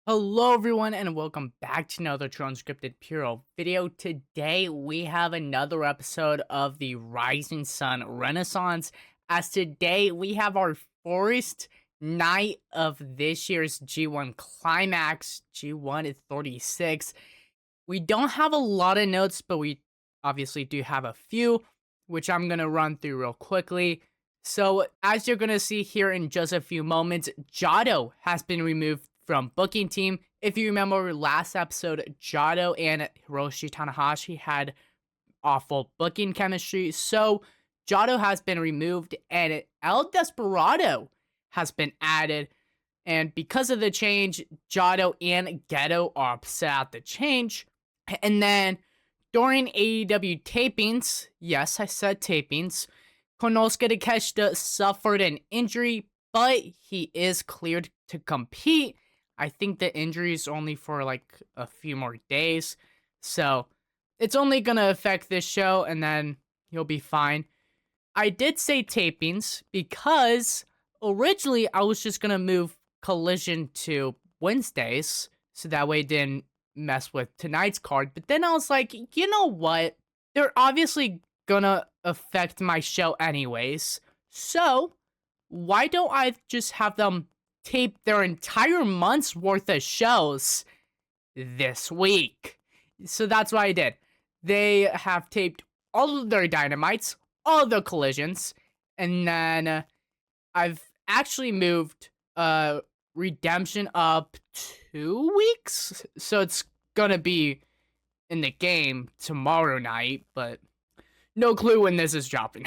Hello everyone and welcome back to another True Unscripted Puro video. Today we have another episode of the Rising Sun Renaissance, as today we have our first night of this year's G1 Climax. G1 is 36. We don't have a lot of notes, but we obviously do have a few, which I'm going to run through real quickly. So as you're going to see here in just a few moments, Jado has been removed from booking team. If you remember last episode, Jado and Hiroshi Tanahashi had awful booking chemistry. So Jado has been removed and El Desperado has been added. And because of the change, Jado and Geto are upset at the change. And then during AEW tapings, yes, I said tapings, Konosuke Takeshita suffered an injury, but he is cleared to compete. I think the injury is only for like a few more days, so it's only gonna affect this show and then he'll be fine. I did say tapings because originally I was just gonna move Collision to Wednesdays, so that way it didn't mess with tonight's card, but then I was like, you know what? They're obviously gonna affect my show anyways, so why don't I just have them tape their entire month's worth of shows this week? So that's what I did. They have taped all of their Dynamites, all of their Collisions, and then I've actually moved Redemption up 2 weeks, so it's gonna be in the game tomorrow night, but no clue when this is dropping.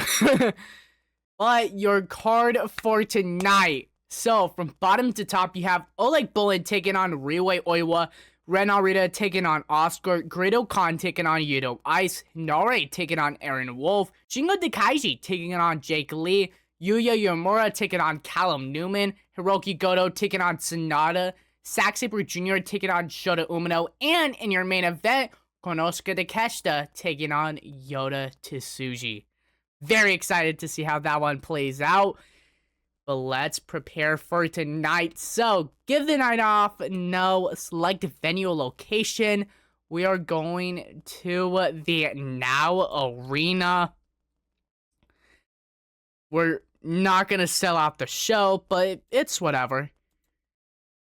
But your card for tonight. So, from bottom to top, you have Oleg Bullen taking on Ryuhei Oiwa, Ren Narita taking on Oscar, Grado Khan taking on Yuto Ice, Nare taking on Aaron Wolf, Shingo Takagi taking on Jake Lee, Yuya Yamura taking on Callum Newman, Hiroki Goto taking on Sonata, Zack Sabre Jr. taking on Shota Umino, and in your main event, Konosuke Takeshita taking on Yota Tsuji. Very excited to see how that one plays out. But let's prepare for tonight. So, give the night off. No, select venue location. We are going to the Now Arena. We're not going to sell out the show, but it's whatever.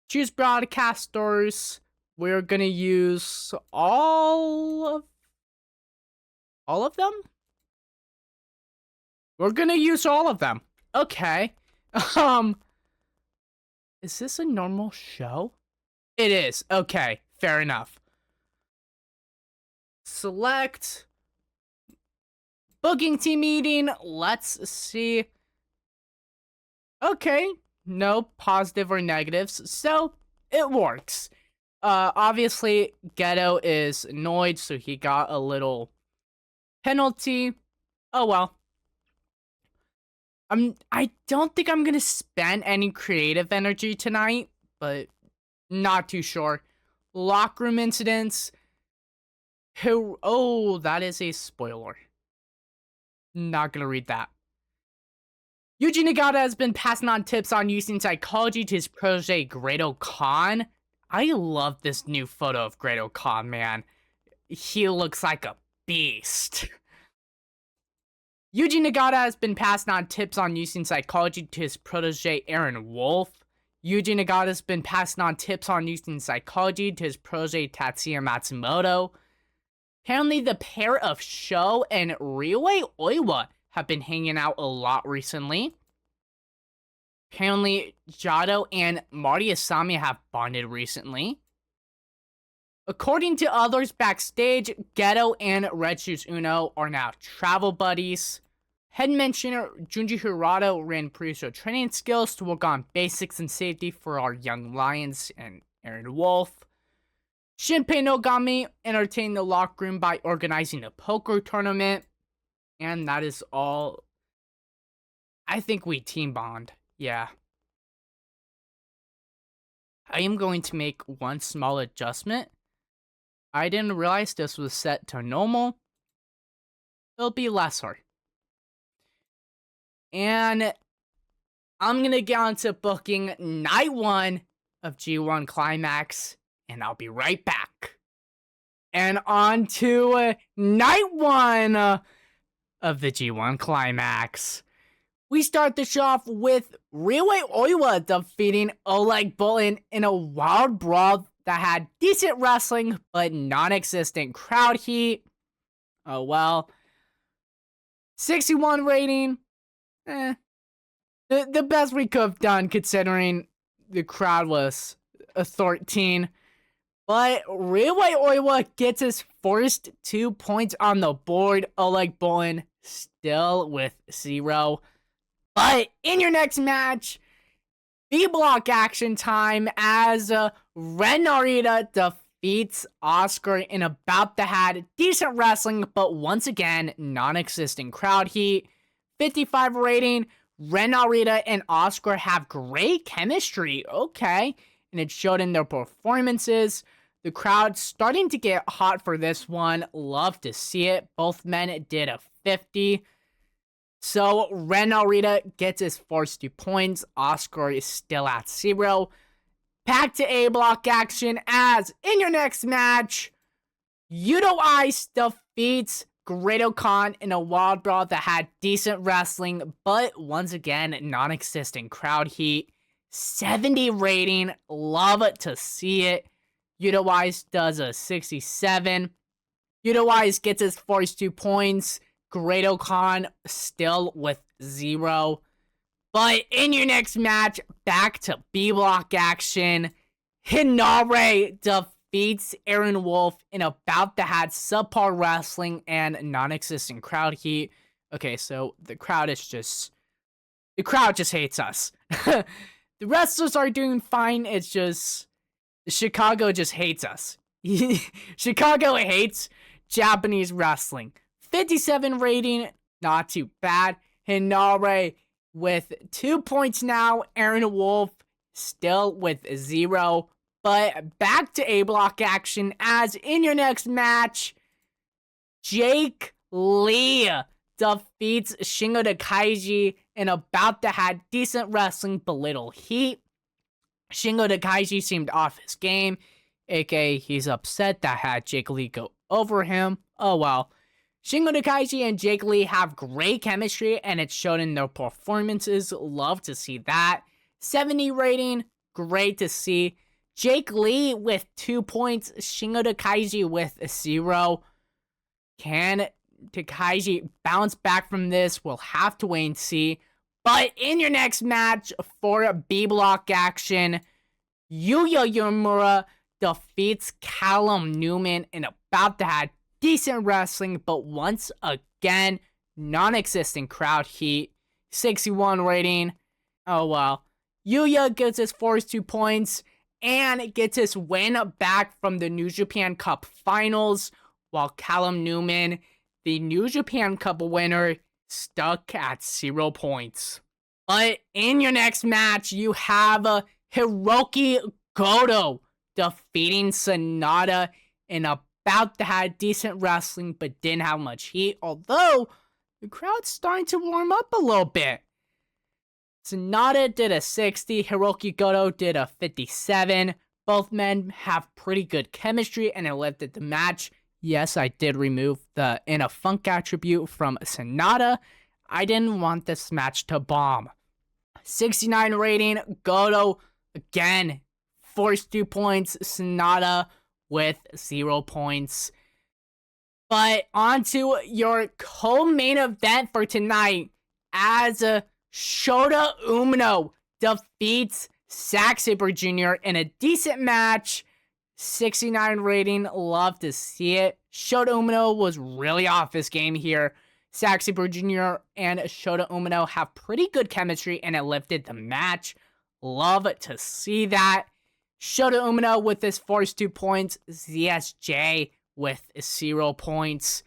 Choose broadcasters. We're going to use all of them? We're going to use all of them. Okay. Is this a normal show? It is. Okay, fair enough. Select booking team meeting. Let's see. Okay, no positive or negatives, so it works. Obviously, Geto is annoyed, so he got a little penalty. Oh well. I don't think I'm gonna spend any creative energy tonight, but not too sure. Locker room incidents. Oh, that is a spoiler. Not gonna read that. Yuji Nagata has been passing on tips on using psychology to his protege, Grado Khan. I love this new photo of Grado Khan, man. He looks like a beast. Yuji Nagata has been passing on tips on using psychology to his protege, Aaron Wolf. Yuji Nagata has been passing on tips on using psychology to his protege, Tatsuya Matsumoto. Apparently, the pair of Sho and Ryuhei Oiwa have been hanging out a lot recently. Apparently, Jado and Marty Asami have bonded recently. According to others backstage, Geto and Red Shoes Uno are now travel buddies. Head mentioner Junji Hirado ran pre-show training skills to work on basics and safety for our young lions and Aaron Wolf. Shinpei Nogami entertained the locker room by organizing a poker tournament. And that is all. I think we team bond. Yeah. I am going to make one small adjustment. I didn't realize this was set to normal. It'll be lesser. And I'm going to get on to booking night 1 of G1 Climax, and I'll be right back. And on to night one of the G1 Climax. We start the show off with Ryuhei Oiwa defeating Oleg Bolin in a wild brawl that had decent wrestling but non-existent crowd heat. Oh well. 61 rating. The best we could have done considering the crowd was a 13. But Ryuhei Oiwa gets his first 2 points on the board. Oleg Bolin still with 0. But in your next match, B-block action time as Ren Narita defeats Oscar in a bout that had decent wrestling, but once again, non-existent crowd heat. 55 rating. Ren Narita and Oscar have great chemistry. Okay. And it showed in their performances. The crowd starting to get hot for this one. Love to see it. Both men did a 50. So Ren Narita gets his first 2 points. Oscar is still at 0. Back to A-block action as in your next match, Yudo Ice defeats Grado Khan in a wild brawl that had decent wrestling, but once again, non-existent crowd heat. 70 rating. Love to see it. Yudo Ice does a 67. Yudo Ice gets his first 2 points. Grado Khan still with 0. But in your next match, back to B-block action. Hinare defeats Aaron Wolf in a bout that had subpar wrestling and non-existent crowd heat. Okay, so the crowd just hates us. The wrestlers are doing fine. It's just Chicago just hates us. Chicago hates Japanese wrestling. 57 rating, not too bad. Hinare with 2 points now. Aaron Wolf still with 0. But back to A-block action as in your next match, Jake Lee defeats Shingo Takagi in a bout that had decent wrestling but little heat. Shingo Takagi seemed off his game, aka he's upset that had Jake Lee go over him. Oh well. Shingo Takagi and Jake Lee have great chemistry and it's shown in their performances. Love to see that. 70 rating, great to see. Jake Lee with 2 points, Shingo Takagi with 0. Can Takagi bounce back from this? We'll have to wait and see. But in your next match for B-block action, Yuya Uemura defeats Callum Newman in a bout that had decent wrestling, but once again, non-existent crowd heat. 61 rating. Oh well. Yuya gets his first 2 points and gets his win back from the New Japan Cup Finals, while Callum Newman, the New Japan Cup winner, stuck at 0 points. But in your next match, you have Hiroki Goto defeating Sonata in a bout that had decent wrestling but didn't have much heat, although the crowd's starting to warm up a little bit. Sonata did a 60, Hiroki Goto did a 57. Both men have pretty good chemistry and it lifted the match. Yes, I did remove the In a Funk attribute from Sonata. I didn't want this match to bomb. 69 rating, Goto, again, first 2 points, Sonata with 0 points. But on to your co-main event for tonight as Shota Umino defeats Zack Sabre Jr. in a decent match. 69 rating, love to see it. Shota Umino was really off his game here. Zack Sabre Jr. and Shota Umino have pretty good chemistry and it lifted the match. Love to see that. Shota Umino with his first 2 points. ZSJ with 0 points.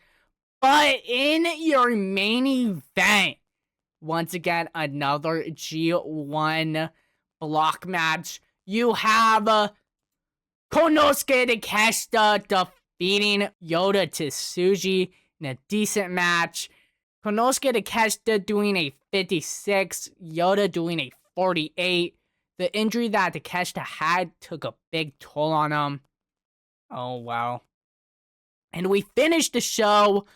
But in your main event, once again, another G1 block match. You have Konosuke Takeshita defeating Yota Tsuji in a decent match. Konosuke Takeshita doing a 56, Yota doing a 48. The injury that Takeshita had took a big toll on him. Oh, wow. And we finished the show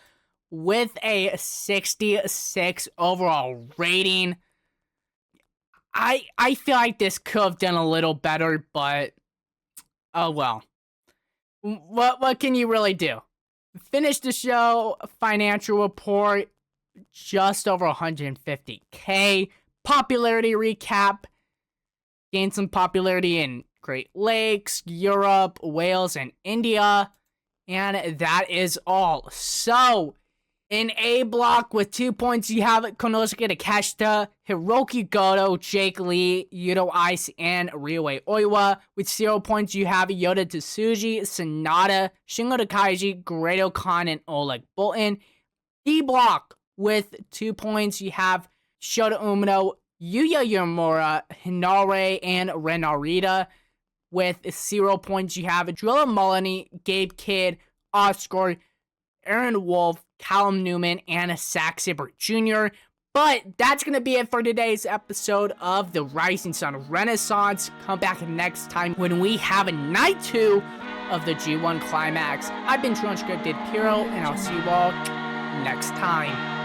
with a 66 overall rating. I feel like this could have done a little better, but oh well. What can you really do? Finish the show, financial report, just over 150K. Popularity recap, gained some popularity in Great Lakes, Europe, Wales, and India. And that is all. So, in A block with 2 points, you have Konosuke Takeshita, Hiroki Goto, Jake Lee, Yuto Ice, and Ryuhei Oiwa. With 0 points, you have Yota Tsuji, Sanada, Shingo Takagi, Grado Khan, and Oleg Bolton. D block with 2 points, you have Shota Umino, Yuya Uemura, Hinare, and Ren Narita. With 0 points, you have Drilla Mullany, Gabe Kidd, Oscar, Aaron Wolf, Callum Newman, and Zack Sabre Jr. But that's going to be it for today's episode of the Rising Sun Renaissance. Come back next time when we have a night 2 of the G1 Climax. I've been True Unscripted Puro, and I'll see you all next time.